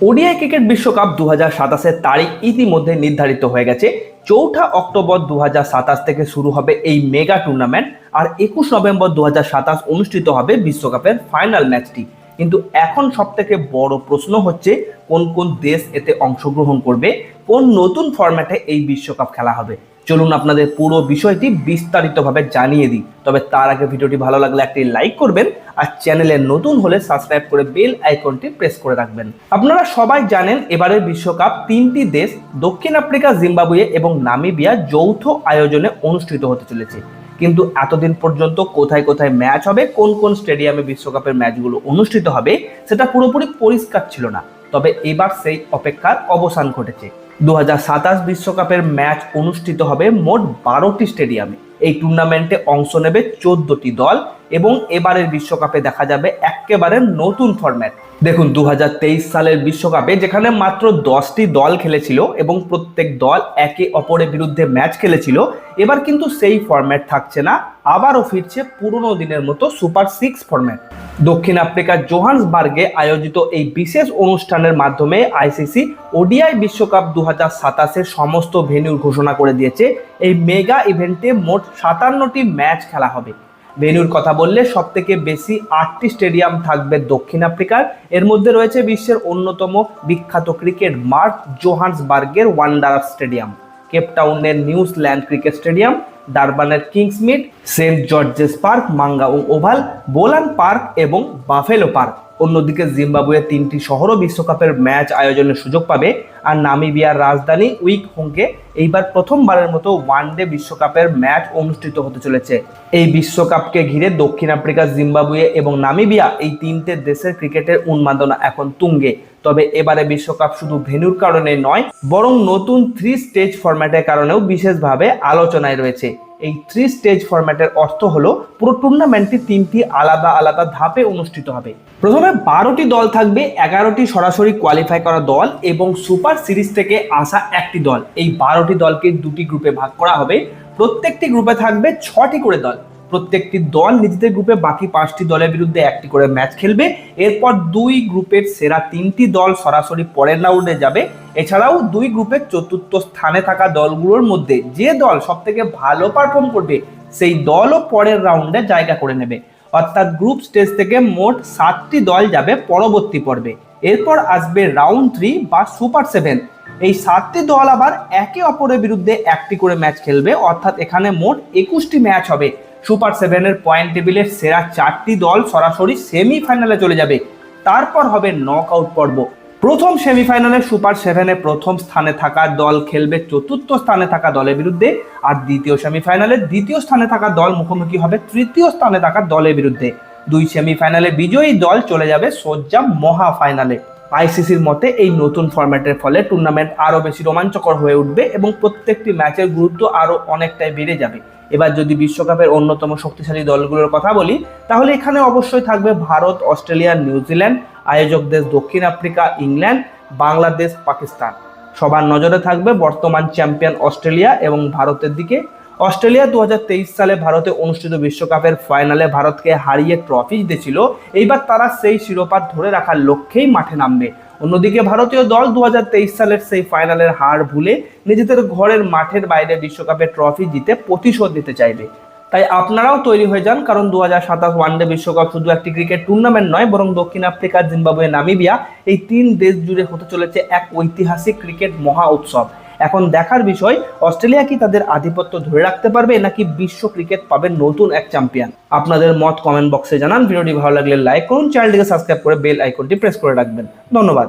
ODI cricket বিশ্বকাপ 2027-এর তারিখ ইতিমধ্যে নির্ধারিত হয়ে গেছে। 4 অক্টোবর 2027 থেকে শুরু হবে এই মেগা টুর্নামেন্ট, আর 21 নভেম্বর 2027 অনুষ্ঠিত হবে বিশ্বকাপের ফাইনাল ম্যাচটি। কিন্তু এখন সব থেকে বড় প্রশ্ন হচ্ছে কোন কোন দেশ এতে অংশগ্রহণ করবে, কোন নতুন ফরম্যাটে এই বিশ্বকাপ খেলা হবে। চলুন আপনাদের পুরো বিষয়টি বিস্তারিতভাবে জানিয়ে দিই। তবে তার আগে ভিডিওটি ভালো লাগলে একটি লাইক করবেন, আর চ্যানেলে নতুন হলে সাবস্ক্রাইব করে বেল আইকনটি প্রেস করে রাখবেন। আপনারা সবাই জানেন এবারের বিশ্বকাপ 3টি দেশ দক্ষিণ আফ্রিকা, জিম্বাবুয়ে এবং নামিবিয়া যৌথ আয়োজনে অনুষ্ঠিত হতে চলেছে। কিন্তু এতদিন পর্যন্ত কোথায় কোথায় ম্যাচ হবে, কোন কোন স্টেডিয়ামে বিশ্বকাপের ম্যাচগুলো অনুষ্ঠিত হবে সেটা পুরোপুরি পরিষ্কার ছিল না। তবে এবার সেই অপেক্ষার অবসান ঘটেছে। 2027 বিশ্বকাপের ম্যাচ অনুষ্ঠিত হবে মোট 12টি স্টেডিয়ামে। এই টুর্নামেন্টে অংশ নেবে 14টি দল এবং এবারের বিশ্বকাপে দেখা যাবে একেবারে নতুন ফরম্যাট। দেখুন, 2023 সালের বিশ্বকাপে যেখানে মাত্র 10টি দল খেলেছিল এবং প্রত্যেক দল একে অপরের বিরুদ্ধে ম্যাচ খেলেছিল, এবার কিন্তু সেই ফরম্যাট থাকছে না, আবারও ফিরছে পুরনো দিনের মতো সুপার 6 ফরম্যাট। দক্ষিণ আফ্রিকার জোহান্সবার্গে আয়োজিত এই বিশেষ অনুষ্ঠানের মাধ্যমে আইসিসি ওডিআই বিশ্বকাপ 2027-এর সমস্ত ভেন্যুর ঘোষণা করে দিয়েছে। এই মেগা ইভেন্টে মোট 57টি ম্যাচ খেলা হবে। ভেন্যুর কথা বললে সব থেকে বেশি 8টি স্টেডিয়াম থাকবে দক্ষিণ আফ্রিকার। এর মধ্যে রয়েছে বিশ্বের অন্যতম বিখ্যাত ক্রিকেট মাঠ জোহান্সবার্গের ওয়ান্ডারার স্টেডিয়াম, কেপটাউনের নিউজিল্যান্ড ক্রিকেট স্টেডিয়াম, ডারবানের Kingsmead, Saint George's park, Mangaung oval, Boland park এবং বাফেলো পার্ক। অন্যদিকে জিম্বাবুয়ে 3টি শহরও বিশ্বকাপের ম্যাচ আয়োজনের সুযোগ পাবে। আর নামিবিয়ার রাজধানী উইকহোঙ্গে এইবার প্রথমবারের মতো ওয়ানডে বিশ্বকাপের ম্যাচ অনুষ্ঠিত হতে চলেছে। এই বিশ্বকাপকে ঘিরে দক্ষিণ আফ্রিকা, জিম্বাবুয়ে এবং নামিবিয়া এই 3টে দেশের ক্রিকেটের উন্মাদনা এখন তুঙ্গে। তবে এবারে বিশ্বকাপ শুধু ভেন্যুর কারণে নয়, বরং নতুন 3 স্টেজ ফরম্যাটের কারণেও বিশেষভাবে আলোচনায় রয়েছে। এই 3 স্টেজ ফরম্যাটের অর্থ হলো পুরো টুর্নামেন্টটি 3টি আলাদা আলাদা ধাপে অনুষ্ঠিত হবে। প্রথমে 12টি দল থাকবে, 11টি সরাসরি কোয়ালিফাই করা দল এবং সুপার সিরিজ থেকে আসা একটি দল। এই 12টি দলকে 2টি গ্রুপে ভাগ করা হবে। প্রত্যেকটি গ্রুপে থাকবে 6টি করে দল। প্রত্যেকটি দল নিজেদের গ্রুপে বাকি 5টি দলের বিরুদ্ধে একটি করে ম্যাচ খেলবে। এরপর 2 গ্রুপের সেরা 3টি দল সরাসরি পরের রাউন্ডে যাবে। এছাড়াও 2 গ্রুপের চতুর্থ স্থানে থাকা দলগুলোর মধ্যে যে দল সব থেকে ভালো পারফর্ম করবে সেই দলও পরের রাউন্ডে জায়গা করে নেবে। অর্থাৎ গ্রুপ স্টেজ থেকে মোট 7টি দল যাবে পরবর্তী পর্বে। এরপর আসবে রাউন্ড 3 বা সুপার 7। এই 7টি দল আবার একে অপরের বিরুদ্ধে একটি করে ম্যাচ খেলবে, অর্থাৎ এখানে মোট 21টি ম্যাচ হবে। সুপার 7-এর পয়েন্ট টেবিলের সেরা 4টি দল সরাসরি সেমিফাইনালে চলে যাবে। তারপর হবে নকআউট পর্ব। প্রথম সেমিফাইনালে সুপার 7-এ প্রথম স্থানে থাকা দল খেলবে চতুর্থ স্থানে থাকা দলের বিরুদ্ধে, আর দ্বিতীয় সেমিফাইনালে দ্বিতীয় স্থানে থাকা দল মুখোমুখি হবে তৃতীয় স্থানে থাকা দলের বিরুদ্ধে। 2 সেমিফাইনালে বিজয়ী দল চলে যাবে সোজা মহা ফাইনালে। আইসিসির মতে এই নতুন ফরম্যাটের ফলে টুর্নামেন্ট আরো বেশি রোমাঞ্চকর হয়ে উঠবে এবং প্রত্যেকটি ম্যাচের গুরুত্ব আরো অনেকটাই বেড়ে যাবে। এবার যদি বিশ্বকাপের অন্যতম শক্তিশালী দলগুলোর কথা বলি, তাহলে এখানে অবশ্যই থাকবে ভারত, অস্ট্রেলিয়া, নিউজিল্যান্ড, আয়োজক দেশ দক্ষিণ আফ্রিকা, ইংল্যান্ড, বাংলাদেশ, পাকিস্তান। সবার নজরে থাকবে বর্তমান চ্যাম্পিয়ন অস্ট্রেলিয়া এবং ভারতের দিকে। অস্ট্রেলিয়া 2023 সালে ভারতে অনুষ্ঠিত বিশ্বকাপের ফাইনালে ভারতকে হারিয়ে ট্রফি জিতেছিল। এইবার তারা সেই শিরোপা ধরে রাখার লক্ষ্যেই মাঠে নামবে। অন্যদিকে ভারতীয় দল 2023 সালের সেই ফাইনালের হার ভুলে নিজেদের ঘরের মাঠের বাইরে বিশ্বকাপের ট্রফি জিতে প্রতিশোধ নিতে চাইবে। তাই আপনারাও তৈরি হয়ে যান, কারণ 2027 ওয়ানডে বিশ্বকাপ শুধু একটি ক্রিকেট টুর্নামেন্ট নয়, বরং দক্ষিণ আফ্রিকা, জিম্বাবুয়ে, নামিবিয়া এই 3 দেশ জুড়ে হতে চলেছে এক ঐতিহাসিক ক্রিকেট মহা উৎসব। এখন দেখার বিষয়, অস্ট্রেলিয়া কি তাদের আধিপত্য ধরে রাখতে পারবে, নাকি বিশ্ব ক্রিকেট পাবে নতুন এক চ্যাম্পিয়ন? আপনাদের মত কমেন্ট বক্সে জানান। ভিডিওটি ভালো লাগলে লাইক করুন, চ্যানেলটিকে সাবস্ক্রাইব করে বেল আইকনটি প্রেস করে রাখবেন। ধন্যবাদ।